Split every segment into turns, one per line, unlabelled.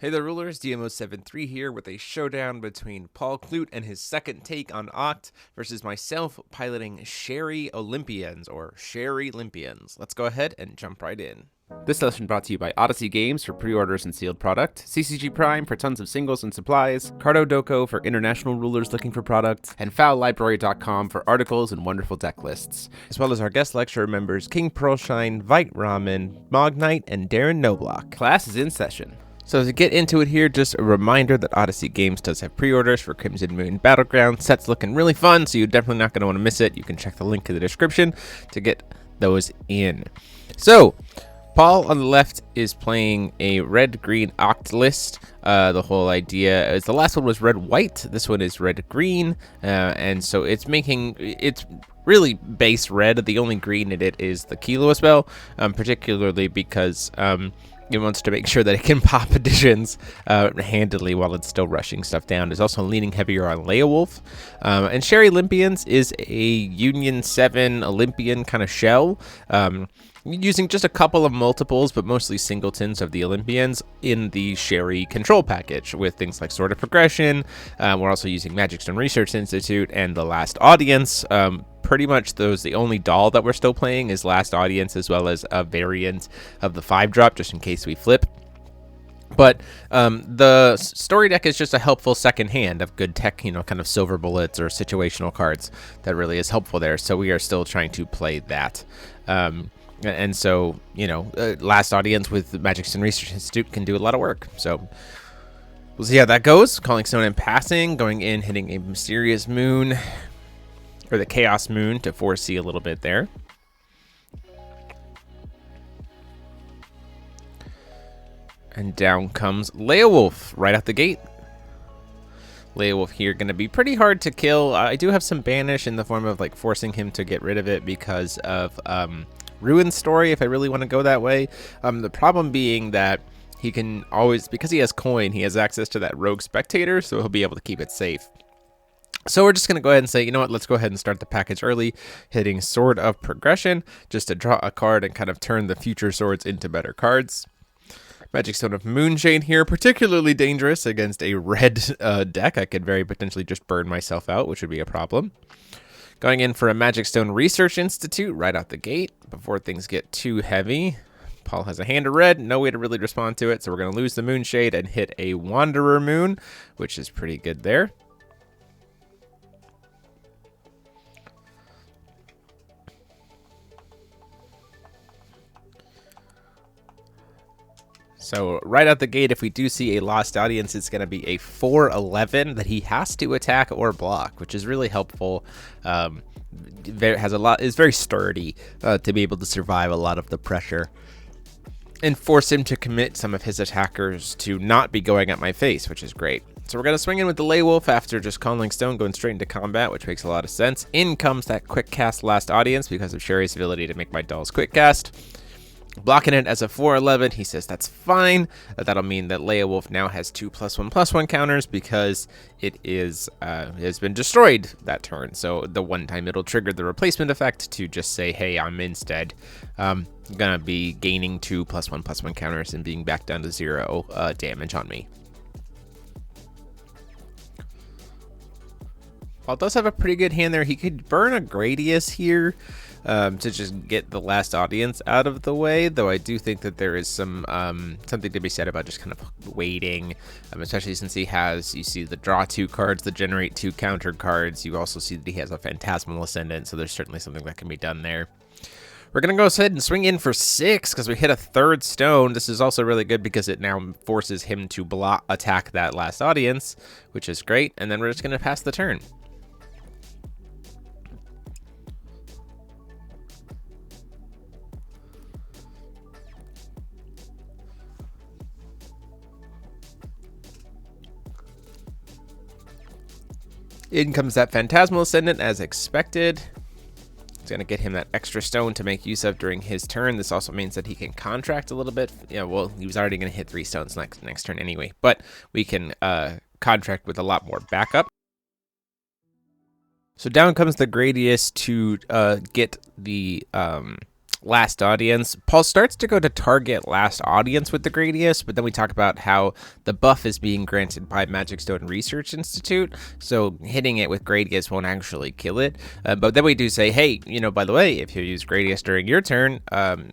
Hey there, rulers. DMO73 here with a showdown between Paul Clute and his second take on Acht versus myself piloting Sherry-Lympians or Sherry-Lympians. Let's go ahead and jump right in. This session brought to you by Odyssey Games for pre-orders and sealed product, CCG Prime for tons of singles and supplies, Cardo Doko for international rulers looking for products, and FoulLibrary.com for articles and wonderful deck lists, as well as our guest lecturer members King Pearlshine, Vite Ramen, Mognite, and Darren Noblock. Class is in session. So to get into it here, just a reminder that Odyssey Games does have pre-orders for Crimson Moon Battleground. Set's looking really fun, so you're definitely not going to want to miss it. You can check the link in the description to get those in. So, Paul on the left is playing a red-green Acht list. The whole idea is the last one was red-white. This one is red-green, and so it's really base red. The only green in it is the Kilo spell, particularly because it wants to make sure that it can pop additions handily while it's still rushing stuff down. It's also leaning heavier on Leowolf. And Sherry-Lympians is a Union 7 Olympian kind of shell, using just a couple of multiples, but mostly singletons of the Olympians in the Sherry control package with things like Sword of Progression. We're also using Magic Stone Research Institute and The Last Audience. Pretty much the only doll that we're still playing is Last Audience, as well as a variant of the 5-drop, just in case we flip. But the story deck is just a helpful second hand of good tech, kind of silver bullets or situational cards that really is helpful there. So we are still trying to play that. And so, Last Audience with the Magic Stone Research Institute can do a lot of work. So we'll see how that goes. Calling Stone and passing, going in, hitting a Mysterious Moon, or the Chaos Moon to foresee a little bit there. And down comes Leowolf right out the gate. Leowolf here going to be pretty hard to kill. I do have some banish in the form of forcing him to get rid of it because of Ruin Story, if I really want to go that way. The problem being that he can always, because he has coin, he has access to that Rogue Spectator, so he'll be able to keep it safe. So we're just going to go ahead and say, you know what, let's go ahead and start the package early, hitting Sword of Progression, just to draw a card and kind of turn the future swords into better cards. Magic Stone of Moonshade here, particularly dangerous against a red deck. I could very potentially just burn myself out, which would be a problem. Going in for a Magic Stone Research Institute right out the gate before things get too heavy. Paul has a hand of red, no way to really respond to it, so we're going to lose the Moonshade and hit a Wanderer Moon, which is pretty good there. So right out the gate, if we do see a Lost Audience, it's going to be a 4/11 that he has to attack or block, which is really helpful. Is very sturdy to be able to survive a lot of the pressure and force him to commit some of his attackers to not be going at my face, which is great. So we're going to swing in with the Leowolf after just Calling Stone, going straight into combat, which makes a lot of sense. In comes that quick cast Last Audience because of Sherry's ability to make my dolls quick cast. Blocking it as a 4/11, he says that's fine. That'll mean that Leowolf now has 2+1/+1 counters because it has been destroyed that turn. So the one time it'll trigger the replacement effect to just say, hey, I'm instead gonna be gaining 2+1/+1 counters and being back down to 0 damage on me. Paul does have a pretty good hand there. He could burn a Gradius here to just get the Last Audience out of the way, though I do think that there is some something to be said about just kind of waiting, especially since he has, you see the draw 2 cards, the generate 2 counter cards. You also see that he has a Phantasmal Ascendant, so there's certainly something that can be done there. We're going to go ahead and swing in for 6 because we hit a 3rd stone. This is also really good because it now forces him to attack that Last Audience, which is great, and then we're just going to pass the turn. In comes that Phantasmal Ascendant as expected. It's going to get him that extra stone to make use of during his turn. This also means that he can contract a little bit. Well, he was already going to hit 3 stones next turn anyway, but we can contract with a lot more backup. So down comes the Gradius to get the Last Audience. Paul starts to go to target Last Audience with the Gradius, but then we talk about how the buff is being granted by Magic Stone Research Institute, so hitting it with Gradius won't actually kill it. But then we do say, hey, you know, by the way, if you use Gradius during your turn,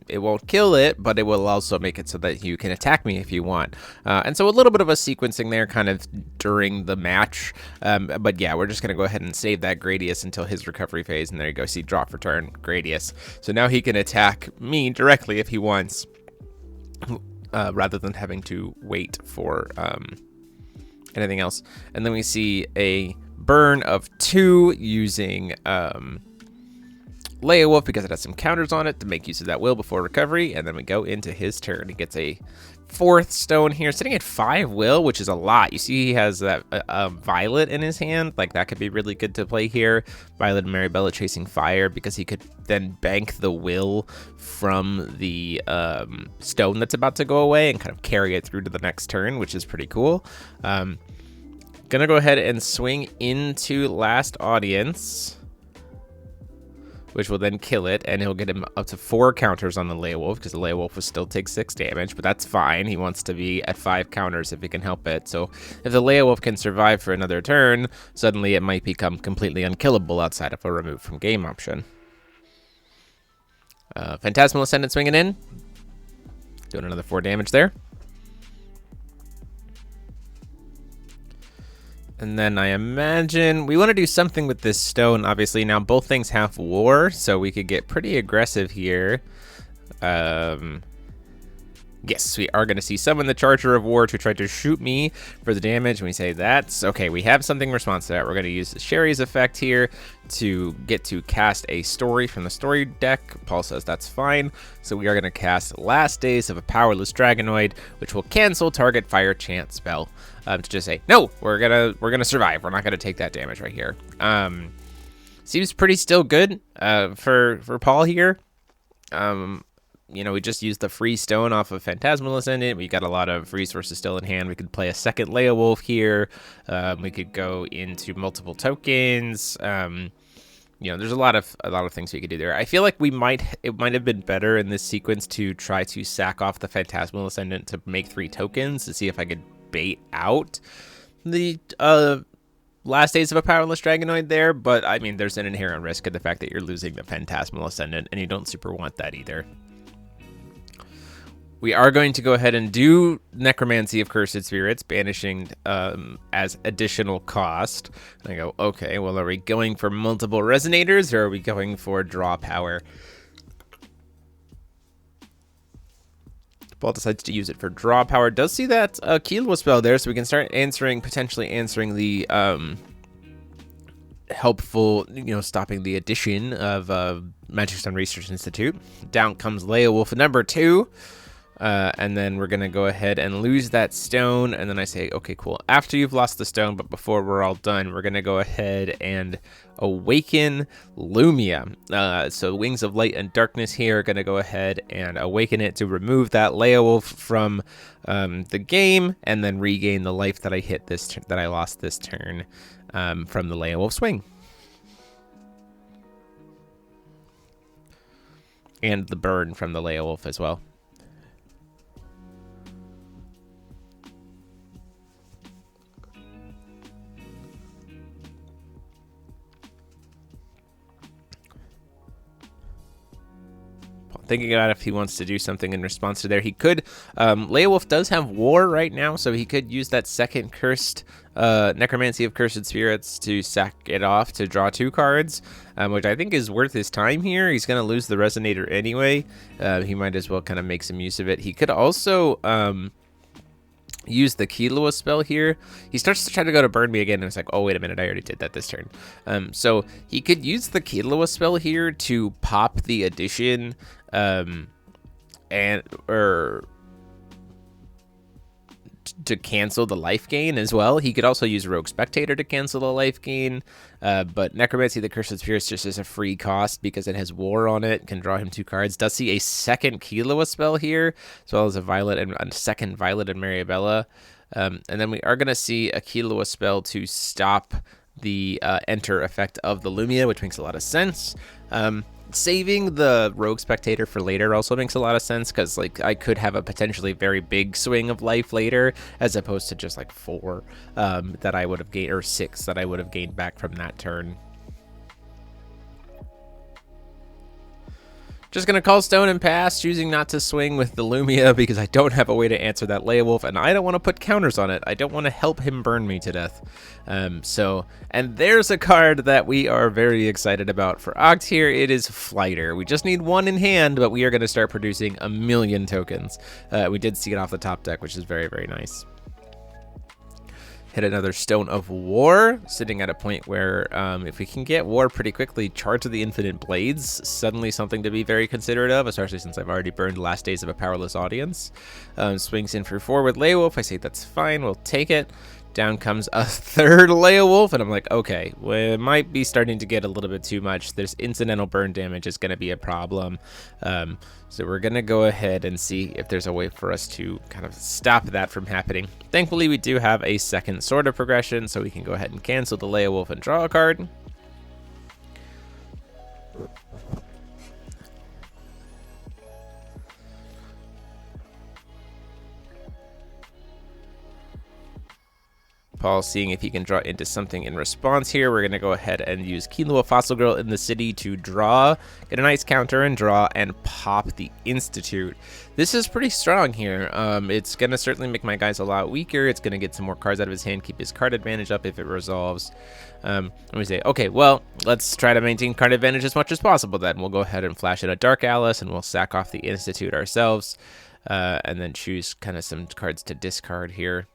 it won't kill it, but it will also make it so that you can attack me if you want. And so a little bit of a sequencing there kind of during the match. But yeah, we're just going to go ahead and save that Gradius until his recovery phase, and there you go, see, draw for turn, Gradius. So now he can attack me directly if he wants, rather than having to wait for anything else. And then we see a burn of 2 using Leowolf because it has some counters on it to make use of that will before recovery. And then we go into his turn. He gets a 4th stone here, sitting at 5 will, which is a lot. You see he has that Violet in his hand. Like, that could be really good to play here. Violet and Maribella chasing fire, because he could then bank the will from the stone that's about to go away and kind of carry it through to the next turn, which is pretty cool. Gonna go ahead and swing into Last Audience, which will then kill it, and he'll get him up to 4 counters on the Leowolf, because the Leowolf will still take 6 damage, but that's fine. He wants to be at 5 counters if he can help it. So if the Leowolf can survive for another turn, suddenly it might become completely unkillable outside of a remove from game option. Phantasmal Ascendant swinging in. Doing another 4 damage there. And then I imagine we want to do something with this stone, obviously. Now, both things have war, so we could get pretty aggressive here. Yes, we are going to see summon the Charger of War to try to shoot me for the damage. And we say that's okay. We have something in response to that. We're going to use Sherry's effect here to get to cast a story from the story deck. Paul says that's fine. So we are going to cast Last Days of a Powerless Dragonoid, which will cancel target fire chant spell. To just say, no, we're gonna survive. We're not gonna take that damage right here. Seems pretty still good for Paul here. You know, we just used the free stone off of Phantasmal Ascendant. We got a lot of resources still in hand. We could play a second Leowolf here. We could go into multiple tokens. You know, there's a lot of things we could do there. I feel like it might have been better in this sequence to try to sack off the Phantasmal Ascendant to make 3 tokens to see if I could bait out the Last Days of a Powerless Dragonoid there, but I mean, there's an inherent risk of the fact that you're losing the Phantasmal Ascendant, and you don't super want that either. We are going to go ahead and do Necromancy of Cursed Spirits, banishing as additional cost. And I go, okay, well, are we going for multiple Resonators, or are we going for draw power? Paul decides to use it for draw power. Does see that Kilo spell there, so we can start potentially answering the helpful, you know, stopping the addition of Magic Stone Research Institute. Down comes Leowolf number 2. And then we're going to go ahead and lose that stone. And then I say, okay, cool. After you've lost the stone, but before we're all done, we're going to go ahead and awaken Lumia. So Wings of Light and Darkness here are going to go ahead and awaken it to remove that Leowolf from the game, and then regain the life that I hit that I lost this turn from the Leowolf swing. And the burn from the Leowolf as well. Thinking about if he wants to do something in response to there. He could. Leowolf does have war right now, so he could use that second cursed Necromancy of Cursed Spirits to sack it off to draw 2 cards, which I think is worth his time here. He's going to lose the Resonator anyway. He might as well kind of make some use of it. He could also use the Killua spell here. He starts to try to go to burn me again, and it's like, oh, wait a minute, I already did that this turn. So he could use the Killua spell here to pop the addition, to cancel the life gain as well. He could also use Rogue Spectator to cancel the life gain, but Necromancy of the Cursed Spirits just is a free cost because it has war on it, can draw him 2 cards. Does see a second Killua spell here, as well as a second Violet and Maribella. And then we are going to see a Killua spell to stop the enter effect of the Lumia, which makes a lot of sense. Saving the Rogue Spectator for later also makes a lot of sense, because like I could have a potentially very big swing of life later, as opposed to just like 4 that I would have gained, or 6 that I would have gained back from that turn. Just going to call stone and pass, choosing not to swing with the Lumia because I don't have a way to answer that Leowolf, and I don't want to put counters on it. I don't want to help him burn me to death. And there's a card that we are very excited about for Acht here. It is Flighter. We just need 1 in hand, but we are going to start producing a million tokens. We did see it off the top deck, which is very, very nice. Hit another Stone of War, sitting at a point where if we can get War pretty quickly, Charge of the Infinite Blades, suddenly something to be very considerate of, especially since I've already burned Last Days of a Powerless Audience. Swings in for 4 with Leowolf. I say that's fine, we'll take it. Down comes a 3rd Leowolf, and I'm like, okay, well, it might be starting to get a little bit too much. There's incidental burn damage is going to be a problem. So we're going to go ahead and see if there's a way for us to kind of stop that from happening. Thankfully, we do have a 2nd Sword of Progression, so we can go ahead and cancel the Leowolf and draw a card. Paul seeing if he can draw into something in response here. We're going to go ahead and use Killua Fossil Girl in the City to draw, get a nice counter and draw, and pop the Institute. This is pretty strong here. It's going to certainly make my guys a lot weaker. It's going to get some more cards out of his hand, keep his card advantage up if it resolves. Let me say, okay, well, let's try to maintain card advantage as much as possible then. We'll go ahead and flash in a Dark Alice, and we'll sack off the Institute ourselves, and then choose kind of some cards to discard here.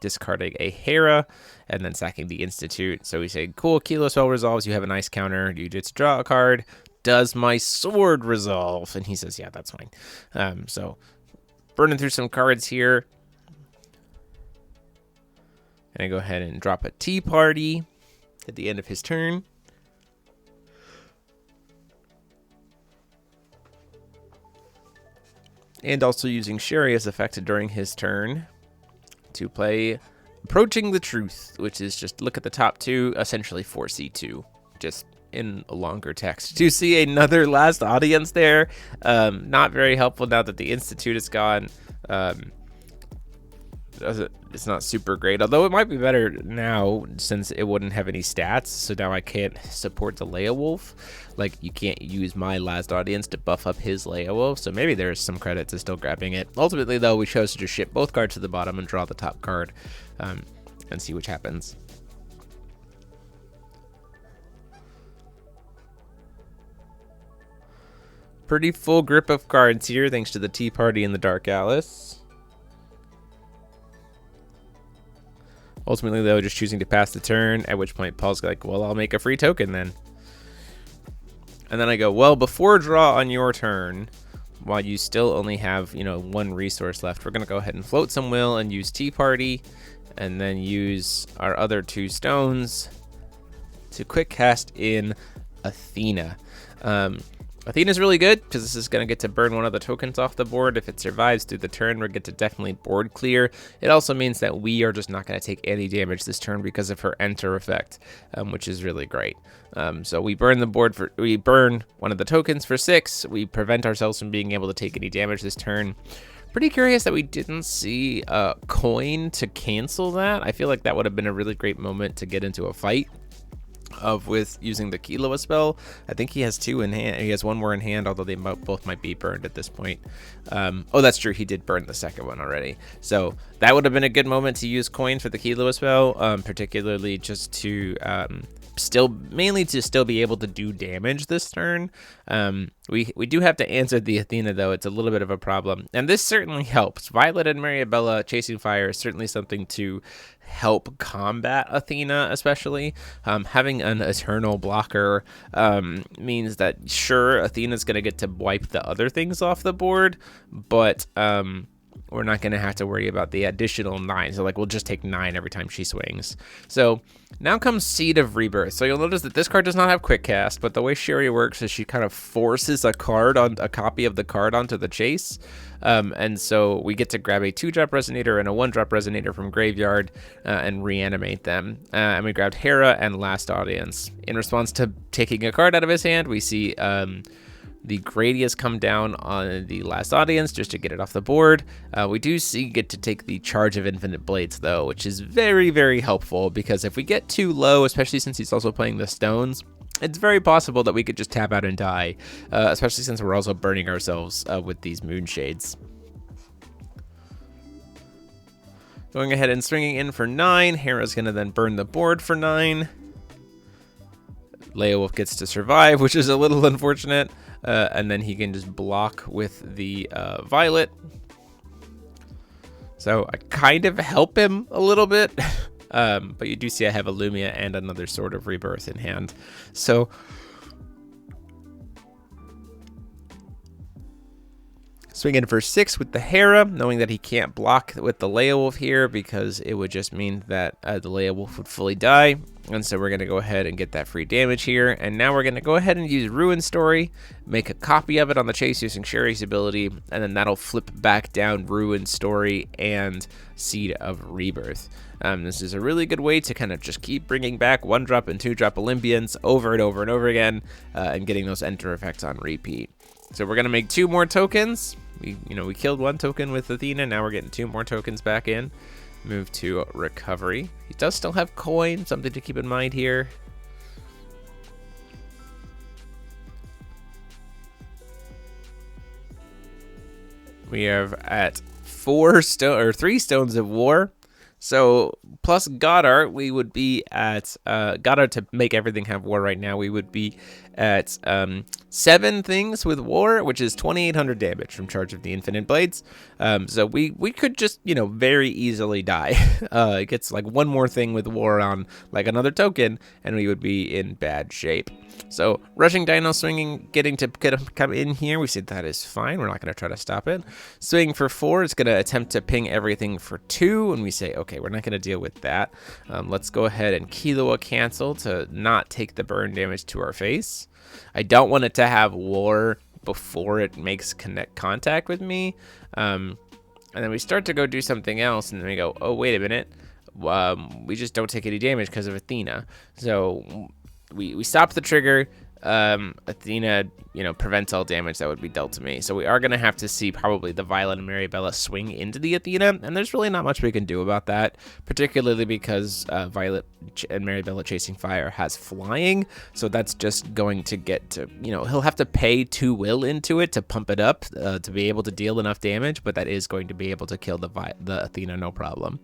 Discarding a Hera, and then sacking the Institute. So we say, cool, Kilo spell resolves, you have a nice counter, you just draw a card. Does my sword resolve? And he says, yeah, that's fine. So burning through some cards here. And I go ahead and drop a Tea Party at the end of his turn. And also using Sherry as effect during his turn to play Approaching the Truth, which is just look at the top 2, essentially 4C2, just in a longer text. To see another Last Audience there, not very helpful now that the Institute is gone. It's not super great, although it might be better now since it wouldn't have any stats, so now I can't support the Leowolf. Like, you can't use my Last Audience to buff up his Leowolf, so maybe there's some credit to still grabbing it. Ultimately, though, we chose to just ship both cards to the bottom and draw the top card, and see which happens. Pretty full grip of cards here, thanks to the Tea Party and the Dark Alice. Ultimately, though, just choosing to pass the turn, at which point Paul's like, well, I'll make a free token then. And then I go, well, before draw on your turn, while you still only have, 1 resource left, we're going to go ahead and float some will and use Tea Party, and then use our other 2 stones to quick cast in Athena. Athena's really good because this is going to get to burn one of the tokens off the board. If it survives through the turn, we'll get to definitely board clear. It also means that we are just not going to take any damage this turn because of her enter effect, which is really great. So we burn we burn one of the tokens for 6. We prevent ourselves from being able to take any damage this turn. Pretty curious that we didn't see a coin to cancel that. I feel like that would have been a really great moment to get into a fight with using the Killua spell. I think he has 2 in hand. He has 1 more in hand, although they both might be burned at this point. Oh, that's true. He did burn the second one already. So that would have been a good moment to use coin for the Killua spell, particularly just to mainly to still be able to do damage this turn. We do have to answer the Athena, though. It's a little bit of a problem, and this certainly helps. Violet and Mariabella chasing fire is certainly something to help combat Athena, especially. Having an eternal blocker means that, sure, Athena's going to get to wipe the other things off the board, but we're not going to have to worry about the additional 9. So like we'll just take 9 every time she swings. So now comes Seed of Rebirth. So you'll notice that this card does not have quick cast, but the way Sherry works is she kind of forces a copy of the card onto the chase. And so we get to grab a 2-drop Resonator and a 1-drop Resonator from Graveyard and reanimate them. And we grabbed Hera and Last Audience. In response to taking a card out of his hand, we see the Gradius come down on the Last Audience just to get it off the board. We do get to take the Charge of Infinite Blades, though, which is very, very helpful, because if we get too low, especially since he's also playing the stones, it's very possible that we could just tap out and die, especially since we're also burning ourselves with these Moonshades. Going ahead and swinging in for 9. Hera's going to then burn the board for 9. Leowolf gets to survive, which is a little unfortunate. And then he can just block with the Violet. So I kind of help him a little bit. But you do see I have a Lumia and another Sword of Rebirth in hand. So swing in for 6 with the Hera, knowing that he can't block with the Leowolf here because it would just mean that the Leowolf would fully die. And so we're going to go ahead and get that free damage here. And now we're going to go ahead and use Ruin Story, make a copy of it on the chase using Sherry's ability, and then that'll flip back down Ruin Story and Seed of Rebirth. This is a really good way to kind of just keep bringing back 1-drop and 2-drop Olympians over and over and over again, and getting those enter effects on repeat. So we're going to make 2 more tokens. We killed 1 token with Athena. Now we're getting 2 more tokens back in. Move to Recovery. He does still have coin, something to keep in mind here. We are at 3 Stones of War. So plus Goddard, we would be at Goddard to make everything have war right now. We would be at 7 things with war, which is 2,800 damage from Charge of the Infinite Blades. So we could just very easily die. It gets like 1 more thing with war on like another token, and we would be in bad shape. So rushing Dino swinging, getting to come in here, we see that is fine. We're not going to try to stop it. Swinging for 4, it's going to attempt to ping everything for 2, and we say, okay, we're not going to deal with that. Let's go ahead and Kilo a cancel to not take the burn damage to our face. I don't want it to have war before it makes contact with me. And then we start to go do something else, and then we go, oh, wait a minute. We just don't take any damage because of Athena. So we stop the trigger. Athena, prevents all damage that would be dealt to me. So we are going to have to see probably the Violet and Maribella swing into the Athena, and there's really not much we can do about that, particularly because Violet and Maribella Chasing Fire has flying, so that's just going to get to, he'll have to pay 2 will into it to pump it up to be able to deal enough damage, but that is going to be able to kill the Athena no problem.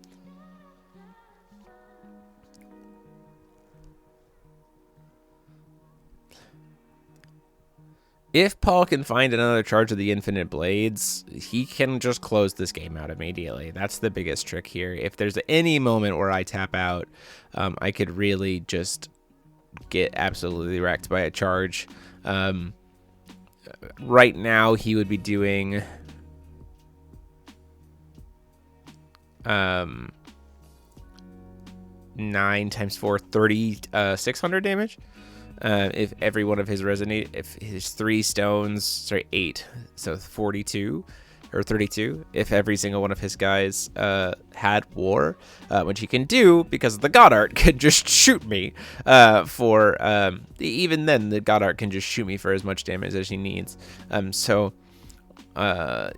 If Paul can find another Charge of the Infinite Blades, he can just close this game out immediately. That's the biggest trick here. If there's any moment where I tap out, I could really just get absolutely wrecked by a charge. Right now, he would be doing 9 times 4, 600 damage. If every one of his if his 3 stones, 8, so 42 or 32, if every single one of his guys had war, which he can do because the Goddard could just shoot me even then the Goddard can just shoot me for as much damage as he needs. So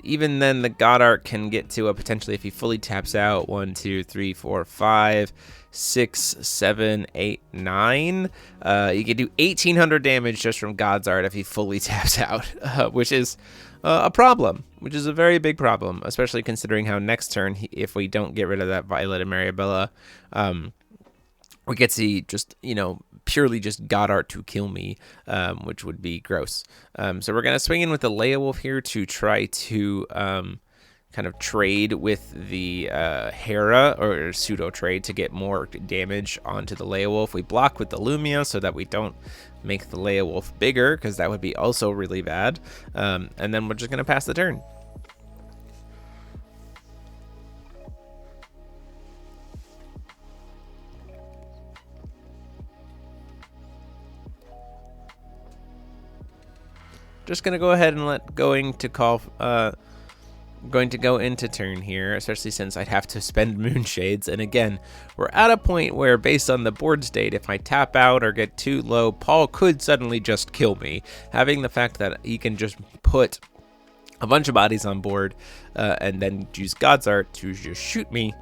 even then the Goddard can get to a potentially, if he fully taps out, 1, 2, 3, 4, 5, 6, 7, 8, 9. You can do 1,800 damage just from Goddard if he fully taps out, which is a problem, which is a very big problem, especially considering how next turn, if we don't get rid of that Violet and Maribella, we get to see just, purely just Goddard to kill me, which would be gross. So we're going to swing in with the Leowolf here to try to kind of trade with the Hera, or pseudo trade to get more damage onto the Leowolf. We block with the Lumia so that we don't make the Leowolf bigger, because that would be also really bad. And then we're just going to pass the turn. just gonna go ahead and going to go into turn here, especially since I'd have to spend Moonshades. And again, we're at a point where, based on the board state, if I tap out or get too low, Paul could suddenly just kill me. Having the fact that he can just put a bunch of bodies on board and then use God's Art to just shoot me.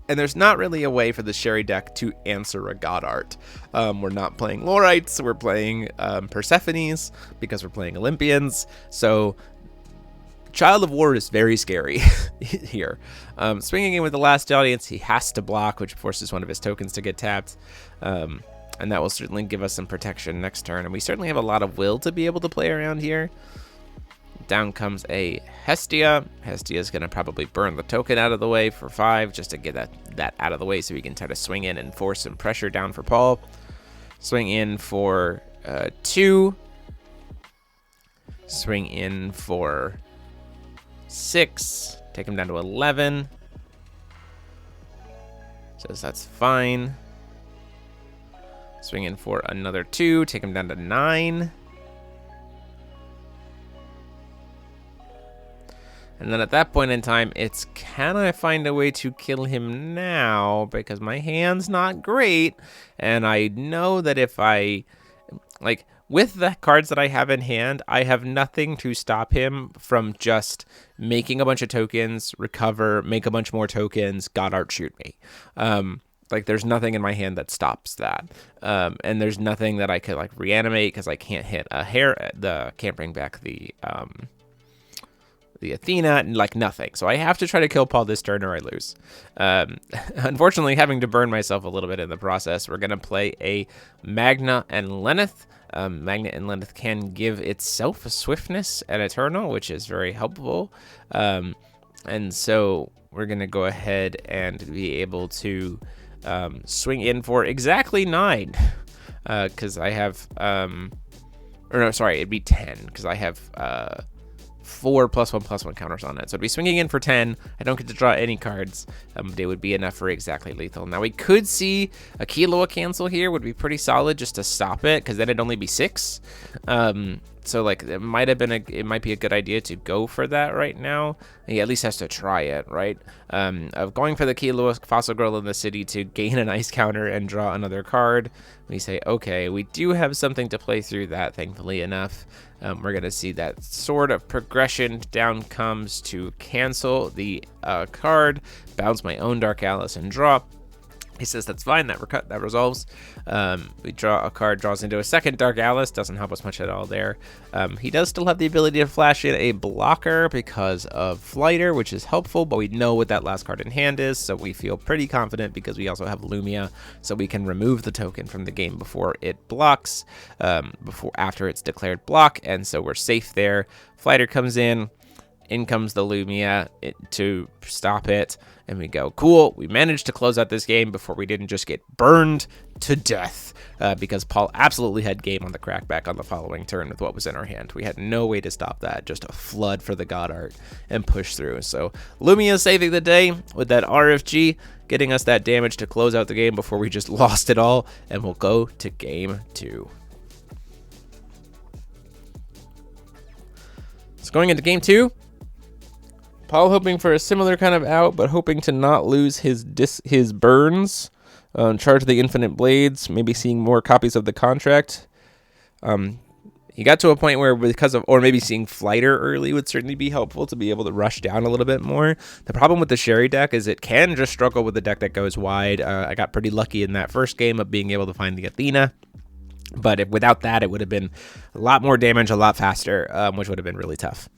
And there's not really a way for the Sherry deck to answer a God Art. We're not playing Lorites, we're playing Persephones because we're playing Olympians. So Child of War is very scary here. Swinging in with the Last Audience, he has to block, which forces one of his tokens to get tapped. And that will certainly give us some protection next turn. And we certainly have a lot of will to be able to play around here. Down comes a Hestia. Hestia is going to probably burn the token out of the way for 5 just to get that out of the way so we can try to swing in and force some pressure down for Paul. Swing in for 2. Swing in for 6. Take him down to 11. Says that's fine. Swing in for another 2. Take him down to 9. And then at that point in time, it's, can I find a way to kill him now? Because my hand's not great. And I know that if I, like, with the cards that I have in hand, I have nothing to stop him from just making a bunch of tokens, recover, make a bunch more tokens, God Art shoot me. Like, there's nothing in my hand that stops that. And there's nothing that I could, like, reanimate because I can't hit can't bring back the Athena, and like nothing. So I have to try to kill Paul this turn or I lose. Unfortunately, having to burn myself a little bit in the process, we're going to play a Magna and Lenneth. Magna and Lenneth can give itself a swiftness and eternal, which is very helpful. And so we're going to go ahead and be able to swing in for exactly 9. Because I have, or no, sorry, it'd be 10 because I have 4 +1/+1 counters on it. So it'd be swinging in for 10. I don't get to draw any cards. They would be enough for exactly lethal. Now we could see a Kiloa cancel here would be pretty solid just to stop it, because then it'd only be 6. So like it might be a good idea to go for that right now. He at least has to try it, right? Of going for the Kiloa Fossil Girl in the City to gain an ice counter and draw another card. We say, okay, we do have something to play through that, thankfully enough. We're going to see that sort of progression. Down comes to cancel the card, bounce my own Dark Alice, and draw. He says that's fine, that resolves. We draw a card, draws into a second Dark Alice, doesn't help us much at all there. He does still have the ability to flash in a blocker because of Flighter, which is helpful, but we know what that last card in hand is, so we feel pretty confident because we also have Lumia, so we can remove the token from the game before it blocks, after it's declared block, and so we're safe there. Flighter comes in comes the Lumia to stop it, and we go, cool, we managed to close out this game before we didn't just get burned to death, because Paul absolutely had game on the crackback on the following turn with what was in our hand. We had no way to stop that, just a flood for the God Art and push through. So Lumia saving the day with that RFG, getting us that damage to close out the game before we just lost it all, and we'll go to game 2. So going into game 2, Paul hoping for a similar kind of out, but hoping to not lose his burns. Charge the Infinite Blades, maybe seeing more copies of the Contract. He got to a point where or maybe seeing Flighter early would certainly be helpful to be able to rush down a little bit more. The problem with the Sherry deck is it can just struggle with the deck that goes wide. I got pretty lucky in that first game of being able to find the Athena. But without that, it would have been a lot more damage, a lot faster, which would have been really tough.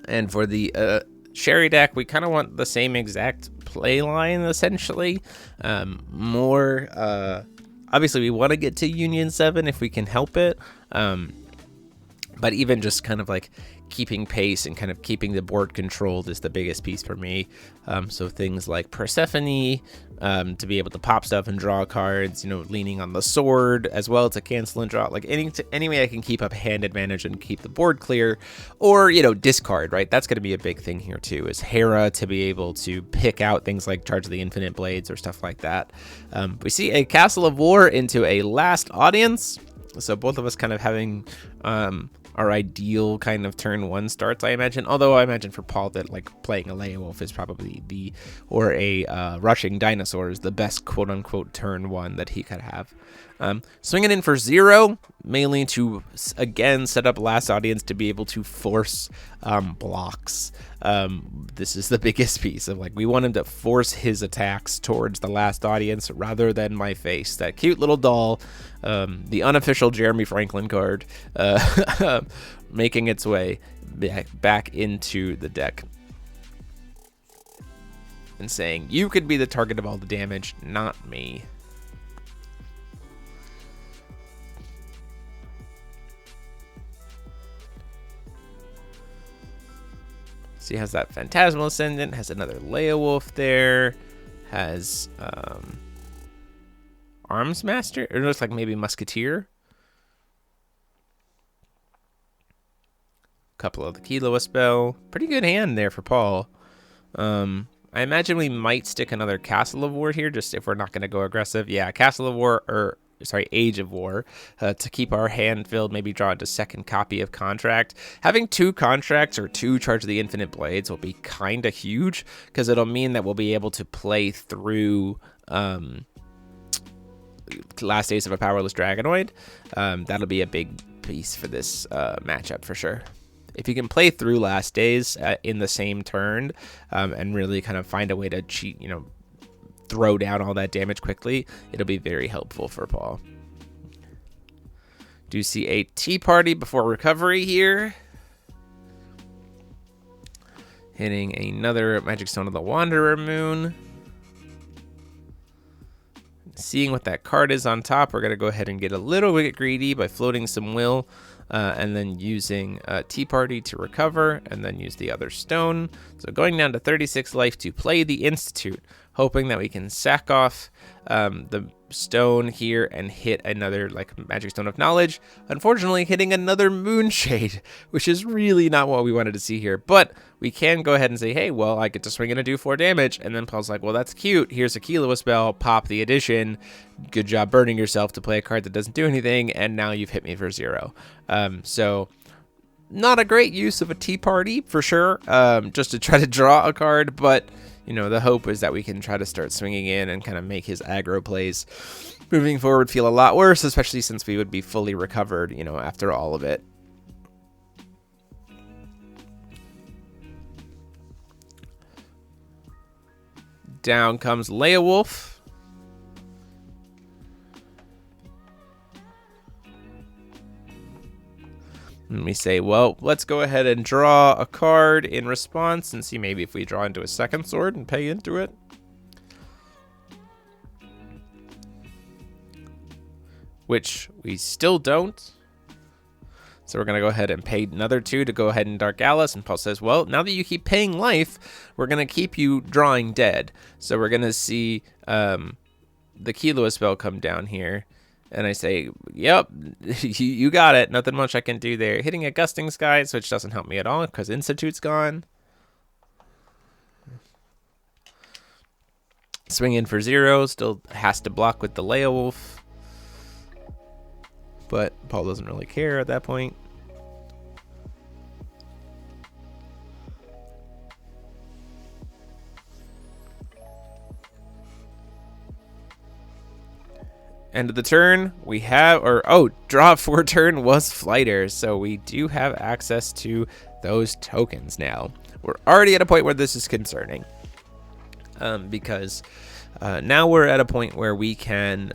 And for the Sherry deck, we kind of want the same exact play line, essentially. Obviously, we want to get to Union 7 if we can help it. But even just kind of like keeping pace and kind of keeping the board controlled is the biggest piece for me. So things like Persephone, to be able to pop stuff and draw cards, you know, leaning on the sword as well to cancel and draw, like any way I can keep up hand advantage and keep the board clear, or, you know, discard, right? That's going to be a big thing here too, is Hera to be able to pick out things like Charge of the Infinite Blades or stuff like that. We see a Castle of War into a Last Audience. So both of us kind of having our ideal kind of turn 1 starts, I imagine. Although I imagine for Paul that like playing a Leowolf is probably or a Rushing Dinosaur is the best quote unquote turn 1 that he could have. Swinging in for 0, mainly to again set up Last Audience to be able to force blocks. This is the biggest piece of, like, we want him to force his attacks towards the Last Audience rather than my face. That cute little doll, the unofficial Jeremy Franklin card, making its way back into the deck and saying, you could be the target of all the damage, not me. So he has that Phantasmal Ascendant, has another Leowolf there, has Arms Master, or it looks like maybe Musketeer. Couple of the Kilo spell. Pretty good hand there for Paul. I imagine we might stick another Castle of War here, just if we're not going to go aggressive. Yeah, Castle of War, or sorry, Age of War, to keep our hand filled, maybe draw into second copy of Contract. Having 2 Contracts or 2 Charge of the Infinite Blades will be kind of huge, because it'll mean that we'll be able to play through Last Days of a Powerless Dragonoid. That'll be a big piece for this matchup for sure. If you can play through Last Days in the same turn and really kind of find a way to cheat, you know, throw down all that damage quickly, it'll be very helpful for Paul. Do see a Tea Party before recovery here. Hitting another Magic Stone of the Wanderer Moon. Seeing what that card is on top, we're going to go ahead and get a little bit greedy by floating some will, and then using Tea Party to recover, and then use the other stone. So going down to 36 life to play the Institute, hoping that we can sack off the stone here and hit another like Magic Stone of Knowledge. Unfortunately, hitting another Moonshade, which is really not what we wanted to see here. But we can go ahead and say, hey, well, I get to swing in and do 4 damage. And then Paul's like, well, that's cute. Here's a Kilo spell. Pop the addition. Good job burning yourself to play a card that doesn't do anything. And now you've hit me for 0. So not a great use of a Tea Party for sure, just to try to draw a card. But you know, the hope is that we can try to start swinging in and kind of make his aggro plays moving forward feel a lot worse, especially since we would be fully recovered, you know, after all of it. Down comes Leowolf. And we say, well, let's go ahead and draw a card in response and see maybe if we draw into a second sword and pay into it. Which we still don't. So we're going to go ahead and pay another 2 to go ahead and Dark Alice. And Paul says, well, now that you keep paying life, we're going to keep you drawing dead. So we're going to see the Kilo spell come down here. And I say, yep, you got it. Nothing much I can do there. Hitting a Gusting Skies, which doesn't help me at all because Institute's gone. Swing in for 0. Still has to block with the Leowolf. But Paul doesn't really care at that point. End of the turn, we have, draw for turn was Flighters, so we do have access to those tokens now. We're already at a point where this is concerning, because now we're at a point where we can,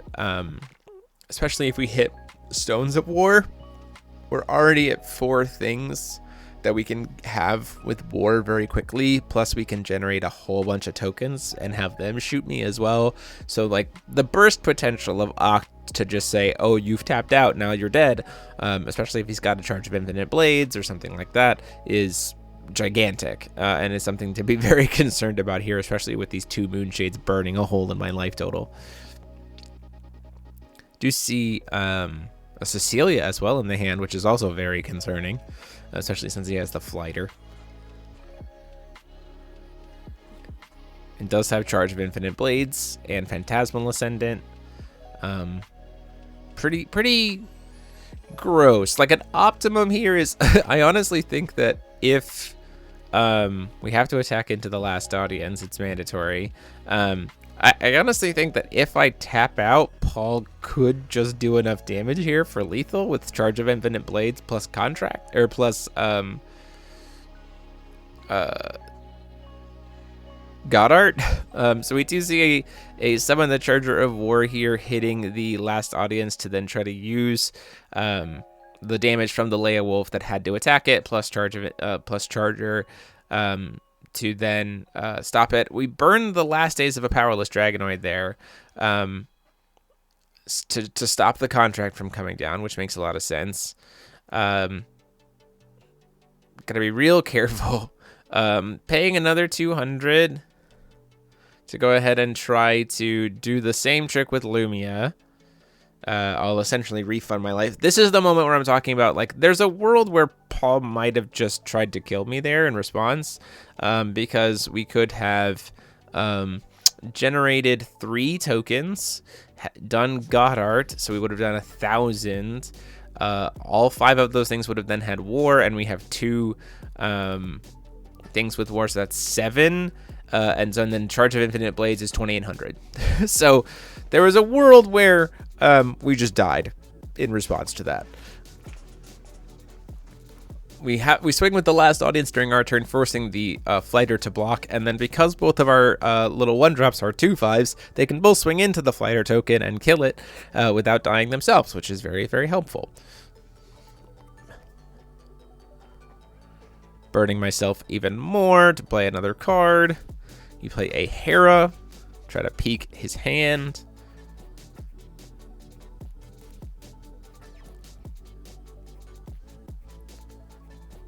especially if we hit Stones of War, we're already at 4 things that we can have with war very quickly. Plus we can generate a whole bunch of tokens and have them shoot me as well. So like the burst potential of Acht to just say, oh, you've tapped out, now you're dead, especially if he's got a charge of infinite blades or something like that, is gigantic, and is something to be very concerned about here, especially with these 2 Moonshades burning a hole in my life total. Do see a Cecilia as well in the hand, which is also very concerning, especially since he has the Flighter. It does have charge of infinite blades and Phantasmal Ascendant. Pretty gross. Like an optimum here is I honestly think that if we have to attack into the last audience, it's mandatory. I honestly think that if I tap out, Paul could just do enough damage here for lethal with charge of infinite blades plus contract, or plus Goddard. So we do see a summon the Charger of War here hitting the last audience to then try to use the damage from the Leia Wolf that had to attack it plus charge of it, plus Charger to then stop it. We burned the last days of a powerless Dragonoid there to stop the contract from coming down, which makes a lot of sense. Gotta be real careful. Paying another 200 to go ahead and try to do the same trick with Lumia. I'll essentially refund my life. This is the moment where I'm talking about, like, there's a world where Paul might have just tried to kill me there in response, because we could have generated 3 tokens, done Goddard, so we would have done 1,000. All 5 of those things would have then had war, and we have 2 things with war, so that's 7. And then charge of infinite blades is 2,800. So there was a world where we just died in response to that. We swing with the last audience during our turn, forcing the Flighter to block, and then because both of our little 1-drops are 2/5s, they can both swing into the Flighter token and kill it without dying themselves, which is very, very helpful. Burning myself even more to play another card. You play a Hera, try to peek his hand.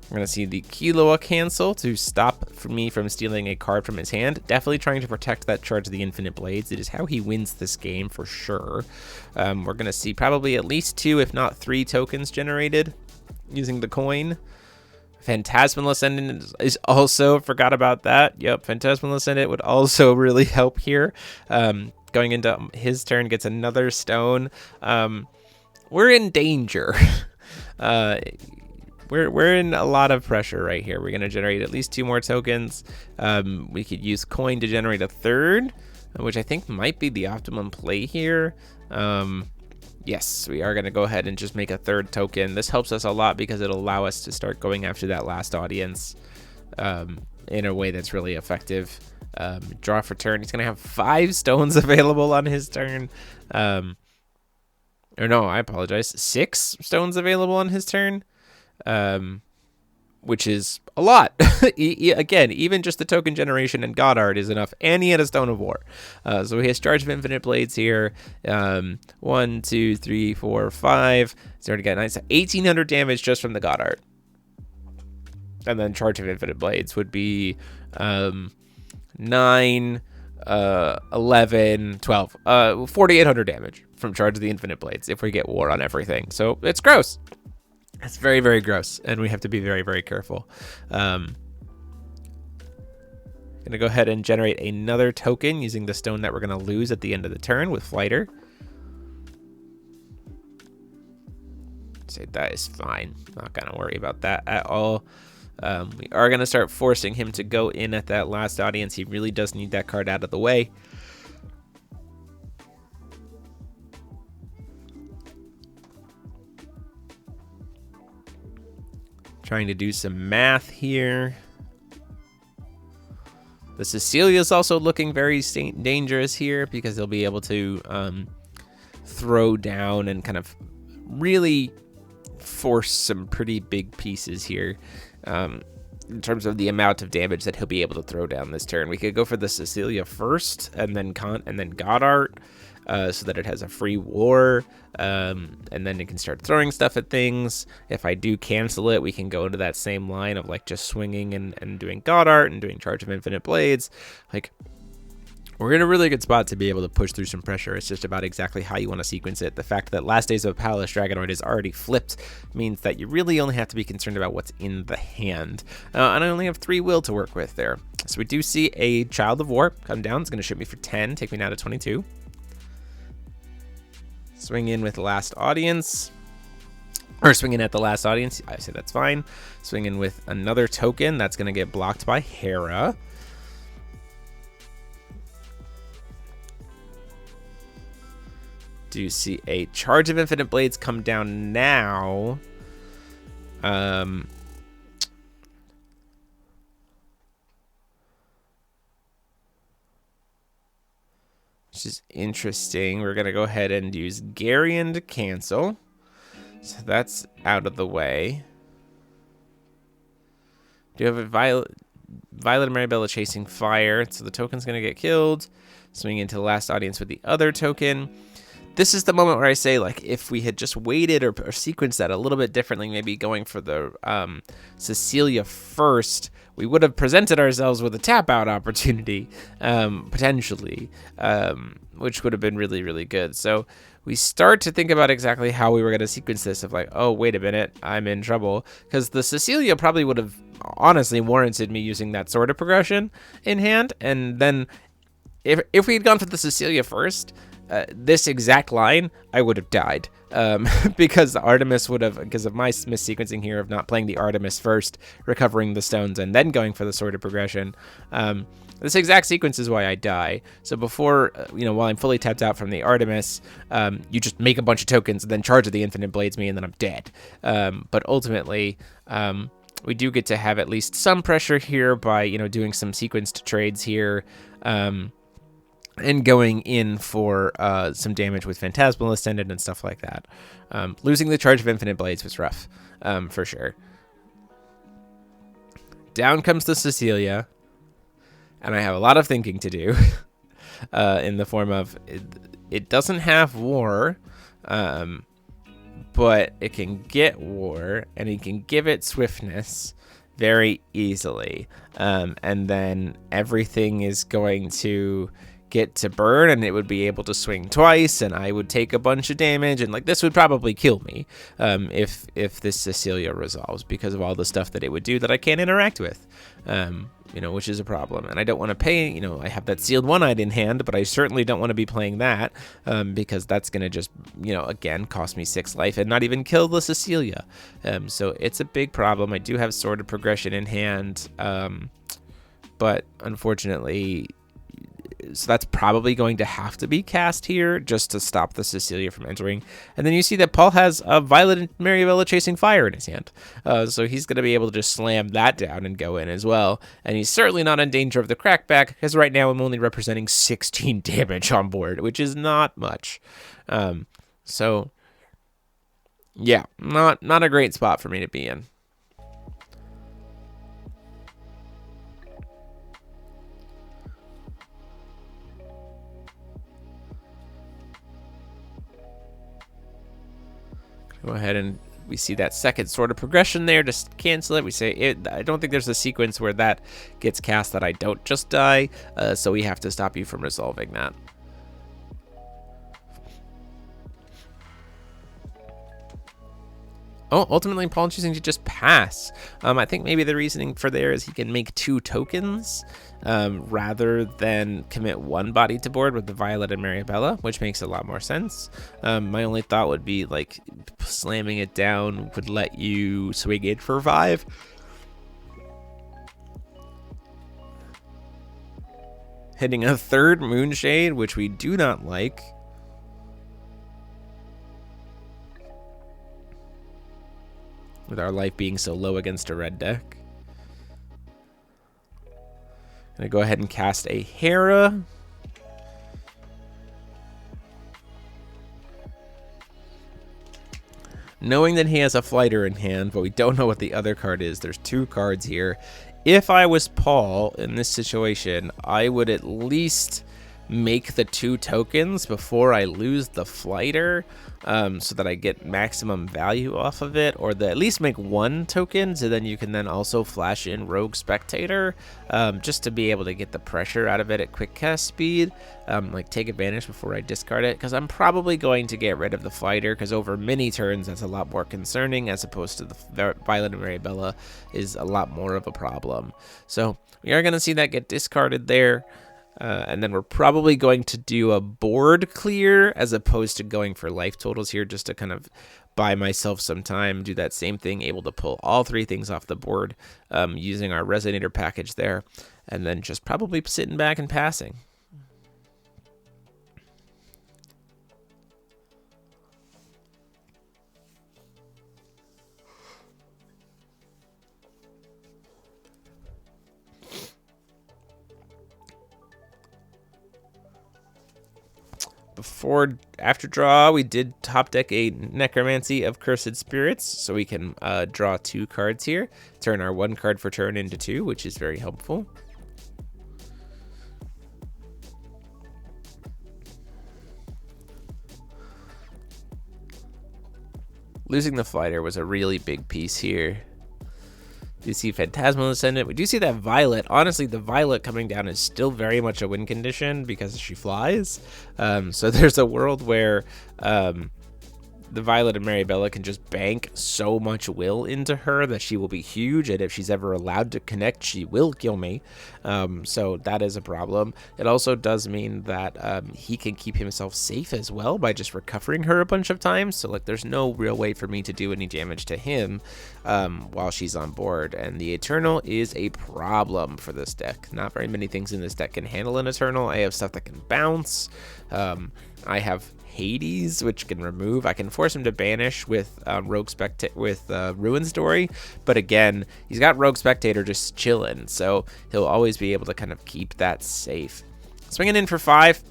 We're going to see the Killua cancel to stop me from stealing a card from his hand. Definitely trying to protect that charge of the infinite blades. It is how he wins this game for sure. We're going to see probably at least 2, if not 3 tokens generated using the coin. Phantasmal Ascendant is also, forgot about that. Yep, Phantasmal Ascendant would also really help here. Going into his turn, gets another stone. We're in danger. We're in a lot of pressure right here. We're going to generate at least 2 more tokens. We could use coin to generate a 3rd, which I think might be the optimum play here. Yes, we are going to go ahead and just make a 3rd token. This helps us a lot because it'll allow us to start going after that last audience in a way that's really effective. Draw for turn. He's going to have 5 stones available on his turn. Or no, I apologize. 6 stones available on his turn, which is a lot. Again, even just the token generation and Goddard is enough, and he had a Stone of War. So he has Charge of Infinite Blades here. 1, 2, 3, 4, 5. He's already got 1,800 damage just from the Goddard. And then Charge of Infinite Blades would be 9, 11, 12, 4,800 damage from Charge of the Infinite Blades if we get War on everything. So it's gross. It's very, very gross, and we have to be very, very careful. Gonna go ahead and generate another token using the stone that we're gonna lose at the end of the turn with Flighter. Say that is fine. Not gonna worry about that at all. We are gonna start forcing him to go in at that last audience. He really does need that card out of the way. Trying to do some math here. The Cecilia is also looking very dangerous here because they'll be able to throw down and kind of really force some pretty big pieces here. in terms of the amount of damage that he'll be able to throw down this turn. We could go for the Cecilia first, and then Goddard, so that it has a free war, and then it can start throwing stuff at things. If I do cancel it, we can go into that same line of like just swinging and doing Goddard and doing Charge of Infinite Blades. Like, we're in a really good spot to be able to push through some pressure. It's just about exactly how you want to sequence it. The fact that Last Days of a Powerless Dragonoid is already flipped means that you really only have to be concerned about what's in the hand. And I only have 3 will to work with there. So we do see a Child of War come down. It's going to shoot me for 10, take me now to 22. Swing in with Last Audience. Or swing in at the Last Audience. I say that's fine. Swing in with another token. That's going to get blocked by Hera. Do see a Charge of Infinite Blades come down now. Which is interesting. We're going to go ahead and use Garion to cancel. So that's out of the way. Do you have a Violet and Maribella chasing fire? So the token's going to get killed. Swing into the Last Audience with the other token. This is the moment where I say, like, if we had just waited or sequenced that a little bit differently, maybe going for the Cecilia first, we would have presented ourselves with a tap-out opportunity, potentially, which would have been really, really good. So we start to think about exactly how we were going to sequence this of like, oh, wait a minute, I'm in trouble. Because the Cecilia probably would have honestly warranted me using that sort of progression in hand. And then if we had gone for the Cecilia first, this exact line, I would have died because the Artemis would have, because of my missequencing here of not playing the Artemis first, recovering the stones, and then going for the sort of progression. This exact sequence is why I die. So before, while I'm fully tapped out from the Artemis, you just make a bunch of tokens and then charge of the Infinite Blades me, and then I'm dead. But ultimately, we do get to have at least some pressure here by, doing some sequenced trades here. And going in for some damage with Phantasmal Ascendant and stuff like that. Losing the Charge of Infinite Blades was rough, for sure. Down comes the Cecilia, and I have a lot of thinking to do in the form of it doesn't have war, but it can get war, and it can give it swiftness very easily. And then everything is going to get to burn, and it would be able to swing twice, and I would take a bunch of damage, and like this would probably kill me if this Cecilia resolves, because of all the stuff that it would do that I can't interact with, which is a problem. And I don't want to pay, I have that sealed one-eyed in hand, but I certainly don't want to be playing that because that's going to just, again, cost me 6 life and not even kill the Cecilia. So it's a big problem. I do have Sword of Progression in hand, but unfortunately, so that's probably going to have to be cast here just to stop the Cecilia from entering. And then you see that Paul has a Violet and Maribella chasing fire in his hand. So he's going to be able to just slam that down and go in as well. And he's certainly not in danger of the crackback, because right now I'm only representing 16 damage on board, which is not much. So yeah, not a great spot for me to be in. Go ahead and we see that second Sword of Progression there. Just cancel it. We say I don't think there's a sequence where that gets cast that I don't just die. So we have to stop you from resolving that. Oh, ultimately Paul choosing to just pass. I think maybe the reasoning for there is he can make 2 tokens rather than commit 1 body to board with the Violet and Maribella, which makes a lot more sense. My only thought would be like slamming it down would let you swing it for 5. Hitting a 3rd Moonshade, which we do not like. With our life being so low against a red deck. Gonna go ahead and cast a Hera. knowing that he has a Flighter in hand, but we don't know what the other card is. There's 2 cards here. If I was Paul in this situation, I would at least make the 2 tokens before I lose the Flighter, so that I get maximum value off of it, or at least make 1 token, so then you can then also flash in Rogue Spectator, just to be able to get the pressure out of it at quick cast speed, like take advantage before I discard it, because I'm probably going to get rid of the Flighter, because over many turns that's a lot more concerning, as opposed to the Violet and Maribella is a lot more of a problem. So we are going to see that get discarded there. And then we're probably going to do a board clear as opposed to going for life totals here, just to kind of buy myself some time, do that same thing, able to pull all 3 things off the board using our Resonator package there, and then just probably sitting back and passing. After draw, we did top deck a Necromancy of Cursed Spirits, so we can draw 2 cards here, turn our 1 card for turn into 2, which is very helpful. Losing the Flighter was a really big piece here. We do see Phantasmal Ascendant. We do see that Violet. Honestly, the Violet coming down is still very much a win condition because she flies. So there's a world where the Violet and Maribella can just bank so much will into her that she will be huge, and if she's ever allowed to connect, she will kill me. So that is a problem. It also does mean that he can keep himself safe as well by just recovering her a bunch of times. So like, there's no real way for me to do any damage to him while she's on board. And the Eternal is a problem for this deck. Not very many things in this deck can handle an Eternal. I have stuff that can bounce. I have Hades, which can remove. I can force him to banish with Ruin Story, but again, he's got Rogue Spectator just chilling, so he'll always be able to kind of keep that safe. Swinging in for 5,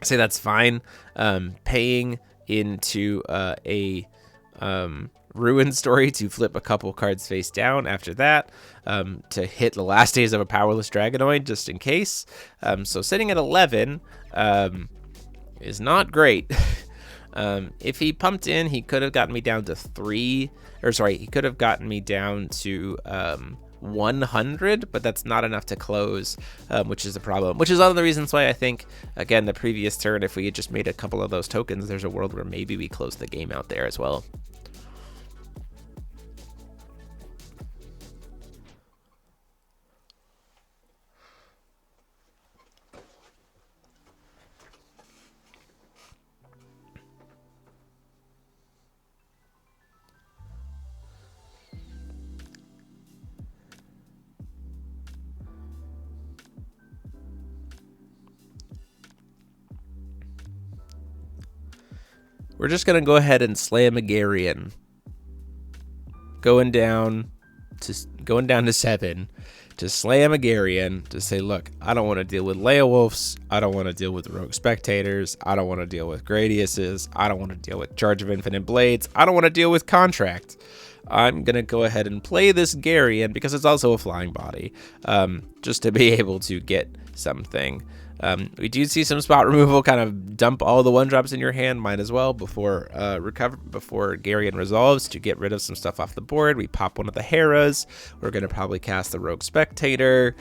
I say that's fine. Paying into a Ruin Story to flip a couple cards face down after that, to hit the last days of a Powerless Dragonoid just in case. So sitting at 11 is not great. If he pumped in, he could have gotten me down to 3, or sorry, he could have gotten me down to 100, but that's not enough to close, which is a problem, which is one of the reasons why I think, again, the previous turn, if we had just made a couple of those tokens, there's a world where maybe we close the game out there as well. We're just going to go ahead and slam a Garion. Going down to 7 to slam a Garion to say, look, I don't want to deal with Leowolfs. I don't want to deal with Rogue Spectators. I don't want to deal with Gradiuses. I don't want to deal with Charge of Infinite Blades. I don't want to deal with Contract. I'm going to go ahead and play this Garion because it's also a flying body, just to be able to get something. We do see some spot removal, kind of dump all the 1-drops in your hand, might as well, before Garion resolves, to get rid of some stuff off the board. We pop one of the Heras. We're going to probably cast the Rogue Spectator,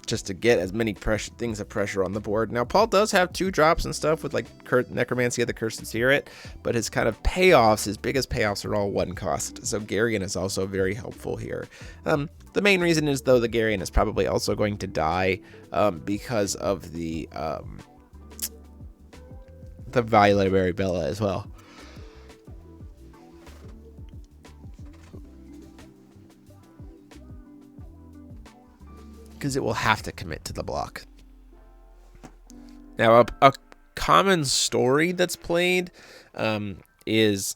just to get as many things of pressure on the board. Now, Paul does have 2 drops and stuff with like Necromancy of the Cursed Spirit, but his kind of payoffs, his biggest payoffs, are all 1 cost. So Garion is also very helpful here. The main reason is, though, the Garion is probably also going to die because of the Violet Maribella as well. Because it will have to commit to the block. Now, a common story that's played is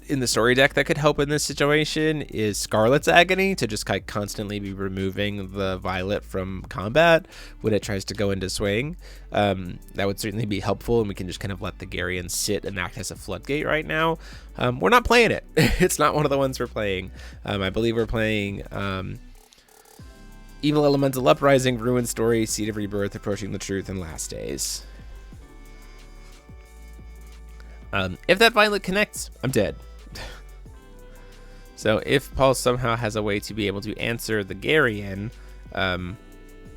in the story deck that could help in this situation is Scarlet's Agony, to just constantly be removing the Violet from combat when it tries to go into swing. That would certainly be helpful, and we can just kind of let the Garion sit and act as a floodgate right now. We're not playing it. It's not one of the ones we're playing. I believe we're playing Evil Elemental Uprising, Ruin Story, Seed of Rebirth, Approaching the Truth, and Last Days. If that Violet connects, I'm dead. So if Paul somehow has a way to be able to answer the Garion,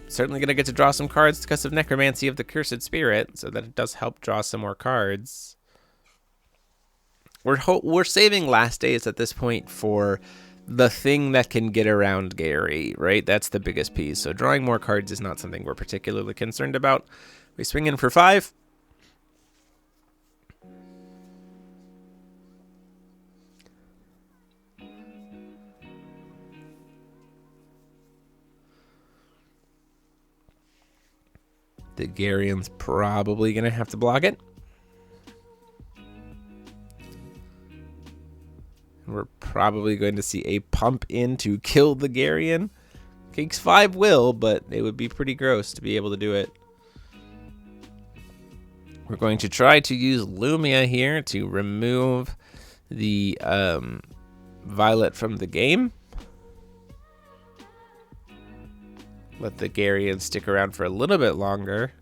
certainly going to get to draw some cards because of Necromancy of the Cursed Spirit, so that it does help draw some more cards. We're saving Last Days at this point for the thing that can get around Gary, right? That's the biggest piece. So drawing more cards is not something we're particularly concerned about. We swing in for 5. The Garion's probably going to have to block it. We're probably going to see a pump in to kill the Garion. Cakes 5 will, but it would be pretty gross to be able to do it. We're going to try to use Lumia here to remove the Violet from the game. Let the Garion stick around for a little bit longer.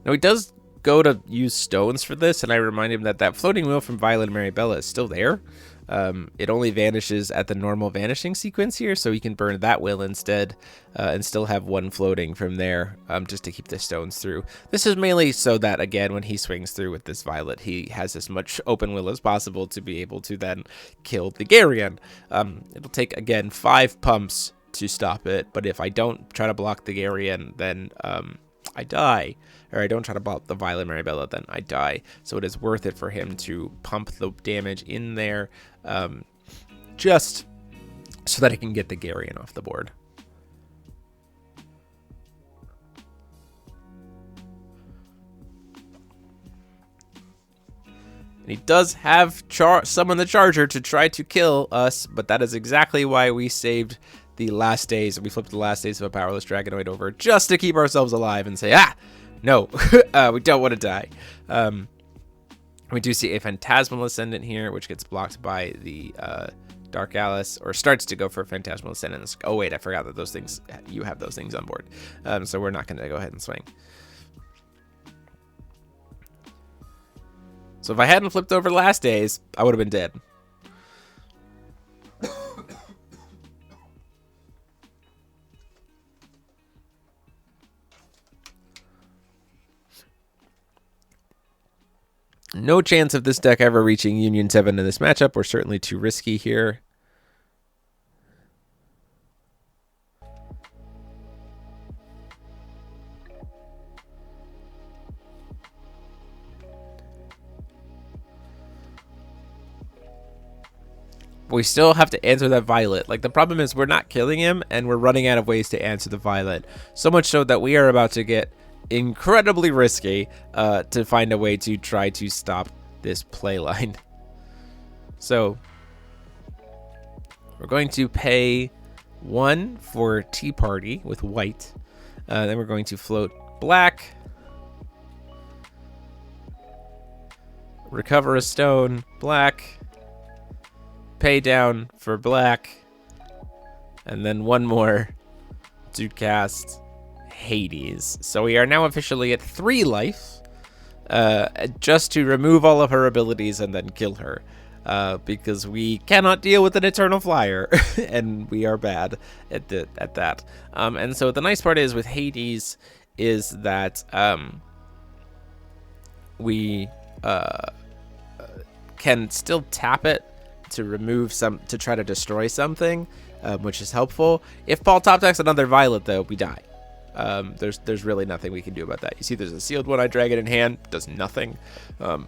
Now he does go to use stones for this, and I remind him that that floating wheel from Violet and Maribella is still there. It only vanishes at the normal vanishing sequence here, so he can burn that wheel instead and still have one floating from there just to keep the stones through. This is mainly so that, again, when he swings through with this Violet, he has as much open wheel as possible to be able to then kill the Garion. It'll take, again, 5 pumps to stop it, but if I don't try to block the Garion, then I die. Or I don't try to block the Violet Maribella, then I die. So it is worth it for him to pump the damage in there just so that he can get the Garion off the board. And he does have summon the Charger to try to kill us, but that is exactly why we saved the Last Days. We flipped the Last Days of a Powerless Dragonoid over just to keep ourselves alive and say, no, we don't want to die. We do see a Phantasmal Ascendant here, which gets blocked by the Dark Alice, or starts to go for a Phantasmal Ascendant. Oh, wait, I forgot that those things, you have those things on board. So we're not going to go ahead and swing. So if I hadn't flipped over Last Days, I would have been dead. No chance of this deck ever reaching Union 7 in this matchup. We're certainly too risky here. We still have to answer that Violet. Like, the problem is we're not killing him, and we're running out of ways to answer the Violet. So much so that we are about to get incredibly risky to find a way to try to stop this play line. So we're going to pay 1 for Tea Party with white. Then we're going to float black. Recover a stone, black. Pay down for black. And then 1 more to cast Hades. So we are now officially at 3 life, just to remove all of her abilities and then kill her, because we cannot deal with an Eternal Flyer, and we are bad at that. And so the nice part is with Hades is that we can still tap it to remove to try to destroy something, which is helpful. If Paul top decks another Violet, though, we die. There's really nothing we can do about that. You see there's a sealed one-eyed dragon in hand, does nothing. We're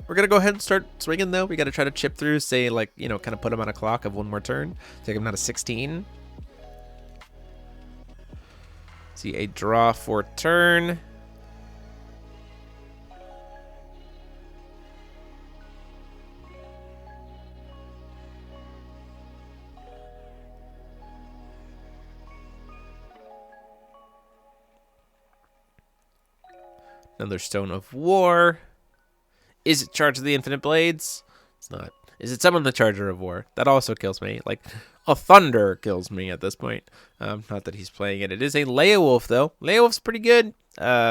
gonna go ahead and start swinging, though. We gotta try to chip through, say, like, kind of put him on a clock of 1 more turn, take him down to 16. See a draw for turn. Another Stone of War. Is it Charge of the Infinite Blades? It's not. Is it Summon the Charger of War? That also kills me. Like, a Thunder kills me at this point. Not that he's playing it. It is a Leowolf, though. Leowolf's pretty good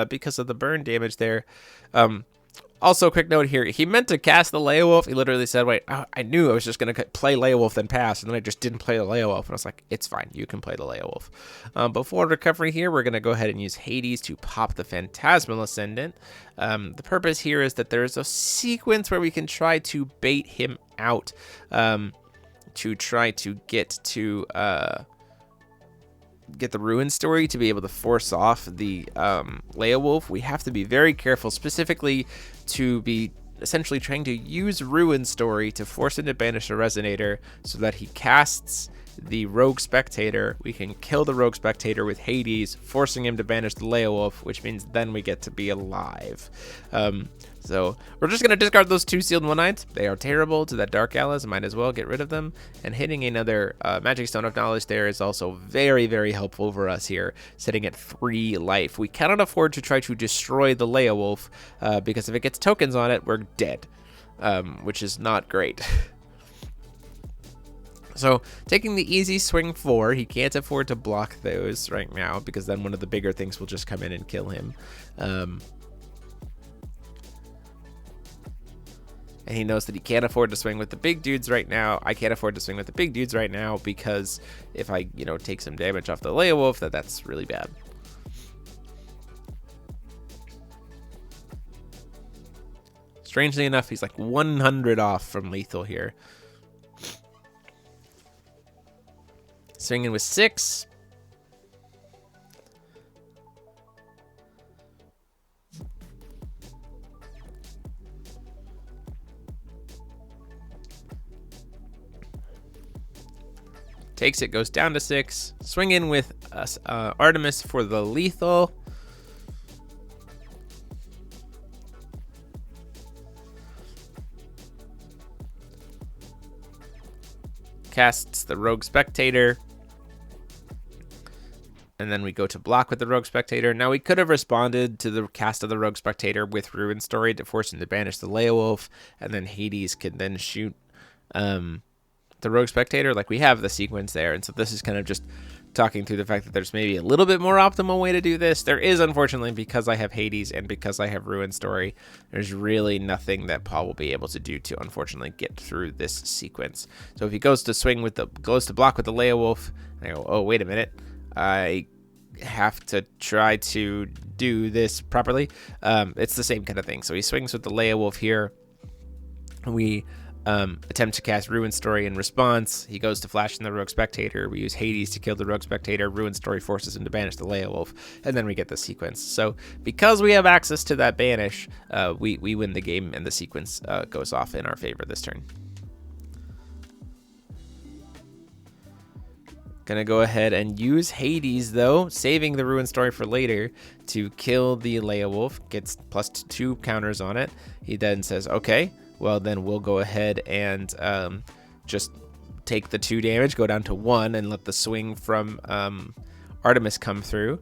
because of the burn damage there. Also, quick note here. He meant to cast the Leowolf. He literally said, wait, I knew I was just going to play Leowolf then pass, and then I just didn't play the Leowolf. And I was like, it's fine. You can play the Leowolf. Before recovery here, we're going to go ahead and use Hades to pop the Phantasmal Ascendant. The purpose here is that there's a sequence where we can try to bait him out to try to get the Ruin Story to be able to force off the Leowolf. We have to be very careful, specifically to be essentially trying to use Ruin Story to force him to banish a Resonator so that he casts the Rogue Spectator. We can kill the Rogue Spectator with Hades, forcing him to banish the Leowolf, which means then we get to be alive. So we're just going to discard those 2 Sealed One-Eyes. They are terrible to that Dark Allies. Might as well get rid of them. And hitting another Magic Stone of Knowledge there is also very, very helpful for us here, sitting at 3 life. We cannot afford to try to destroy the Leowolf because if it gets tokens on it, we're dead, which is not great. So taking the easy swing 4, he can't afford to block those right now because then one of the bigger things will just come in and kill him. And he knows that he can't afford to swing with the big dudes right now. I can't afford to swing with the big dudes right now because if I, take some damage off the Leowolf, that's really bad. Strangely enough, he's like 100 off from lethal here. Swinging with 6. Takes it, goes down to 6. Swing in with Artemis for the lethal. Casts the Rogue Spectator. And then we go to block with the Rogue Spectator. Now we could have responded to the cast of the Rogue Spectator with Ruin Story to force him to banish the Leowolf. And then Hades could then shoot the Rogue Spectator. Like, we have the sequence there. And so this is kind of just talking through the fact that there's maybe a little bit more optimal way to do this. There is, unfortunately, because I have Hades and because I have Ruin Story, there's really nothing that Paul will be able to do to, unfortunately, get through this sequence. So if he goes to block with the Leowolf, and I go, oh, wait a minute, I have to try to do this properly. It's the same kind of thing. So he swings with the Leowolf here. We attempt to cast Ruin Story in response. He goes to flash in the Rogue Spectator. We use Hades to kill the Rogue Spectator. Ruin Story forces him to banish the Leowolf, and then we get the sequence. So because we have access to that banish, we win the game, and the sequence goes off in our favor this turn. Gonna go ahead and use Hades, though, saving the Ruin Story for later to kill the Leowolf. Gets +2 counters on it. He then says, okay, well, then we'll go ahead and just take the 2 damage, go down to 1, and let the swing from Artemis come through.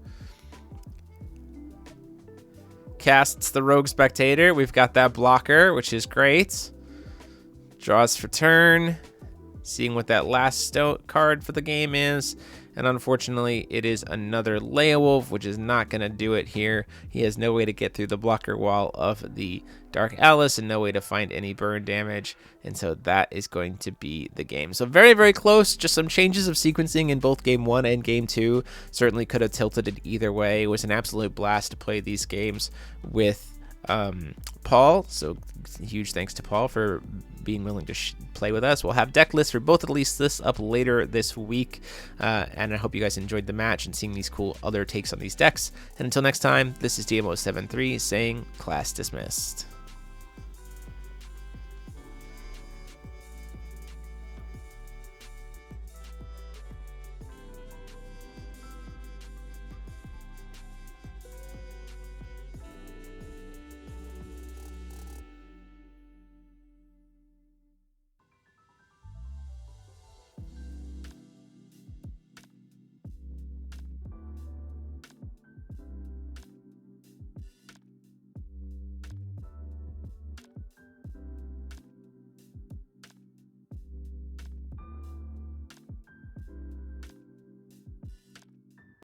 Casts the Rogue Spectator. We've got that blocker, which is great. Draws for turn. Seeing what that last card for the game is. And unfortunately, it is another Leowolf, which is not going to do it here. He has no way to get through the blocker wall of the Dark Alice and no way to find any burn damage. And so that is going to be the game. So very, very close. Just some changes of sequencing in both Game 1 and Game 2. Certainly could have tilted it either way. It was an absolute blast to play these games with Paul. So huge thanks to Paul for being willing to play with us. We'll have deck lists for both at least this up later this week, and I hope you guys enjoyed the match and seeing these cool other takes on these decks. And until next time, this is DMO73 saying class dismissed.